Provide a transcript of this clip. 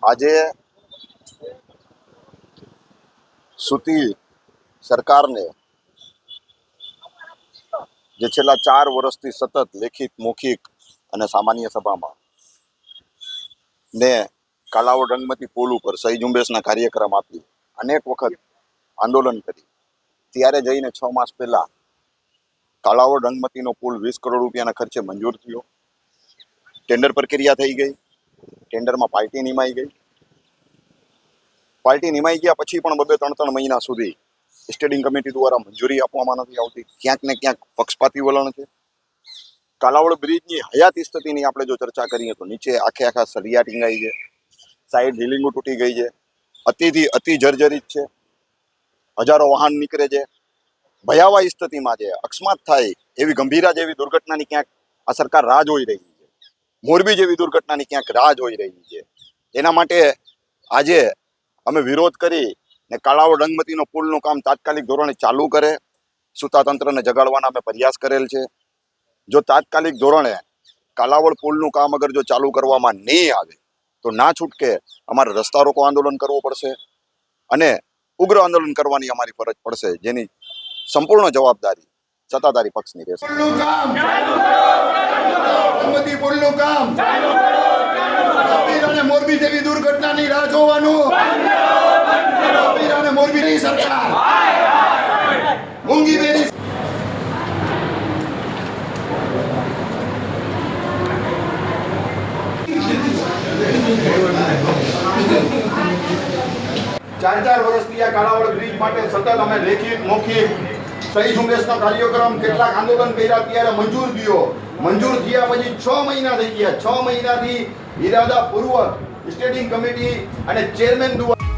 આજે સુતી સરકારને જે છેલ્લા 4 વર્ષથી સતત લેખિત મૌખિક અને સામાન્ય સભામાં ને કાલાવડ રંગમતી પુલ ઉપર સહી ઝુંબેશના કાર્યક્રમ આપી અનેક વખત આંદોલન કરી ત્યારે જઈને 6 માસ પહેલા કાલાવડ રંગમતીનો પુલ 20 કરોડ રૂપિયાના ખર્ચે મંજૂર થયો. ટેન્ડર પ્રક્રિયા થઈ ગઈ. ટેન્ડરમાં પાર્ટી નિમાઈ ગઈ. પાર્ટી નિમાઈ ગયા પછી પણ 2-3 મહિના સુધી સ્ટેન્ડિંગ કમિટી દ્વારા મંજૂરી આપવામાં નથી આવતી. ક્યાંક ને ક્યાંક પક્ષપાતી વલણ છે. કાલાવડ બ્રિજની હયાતી સ્થિતિની આપણે જો ચર્ચા કરીએ તો નીચે આખા સળિયા ટીંગાઈ છે, સાઈડ રેલિંગો તૂટી ગઈ છે, અતિ જર્જરિત છે, હજારો વાહન નીકળે છે, ભયાવહ સ્થિતિમાં છે. અકસ્માત થાય એવી ગંભીરા જેવી દુર્ઘટનાની ક્યાંક આ સરકાર રાહ જોઈ રહી છે. મોરબી જેવી દુર્ઘટનાની ક્યાંક રાહ જોઈ રહી છે. એના માટે આજે અમે વિરોધ કરી ને કાલાવડ રંગમતીનો પુલનું કામ તાત્કાલિક ધોરણે ચાલુ કરે, સત્તા તંત્રને જગાડવાના અમે પ્રયાસ કરેલ છે. જો તાત્કાલિક ધોરણે કાલાવડ પુલનું કામ અગર જો ચાલુ કરવામાં નહીં આવે તો ના છૂટકે અમારે રસ્તા રોકો આંદોલન કરવું પડશે અને ઉગ્ર આંદોલન કરવાની અમારી ફરજ પડશે, જેની સંપૂર્ણ જવાબદારી સત્તાધારી પક્ષની રહેશે. મોરબી જેવી દુર્ઘટનાની રાહ જોવાનું મોરબીની સરકાર મૂંગી બેરી 4 વર્ષથી આ કાલાવડ બ્રિજ માટે સતત અમે લેખિત મૌખિક સહી ઝુંબેશનો કાર્યક્રમ કેટલાક આંદોલન કર્યા ત્યારે મંજૂર થયો. મંજૂર થયા પછી 6 મહિના થઈ ગયા. 6 મહિનાથી ઇરાદાપૂર્વક સ્ટેન્ડિંગ કમિટી અને ચેરમેન દ્વારા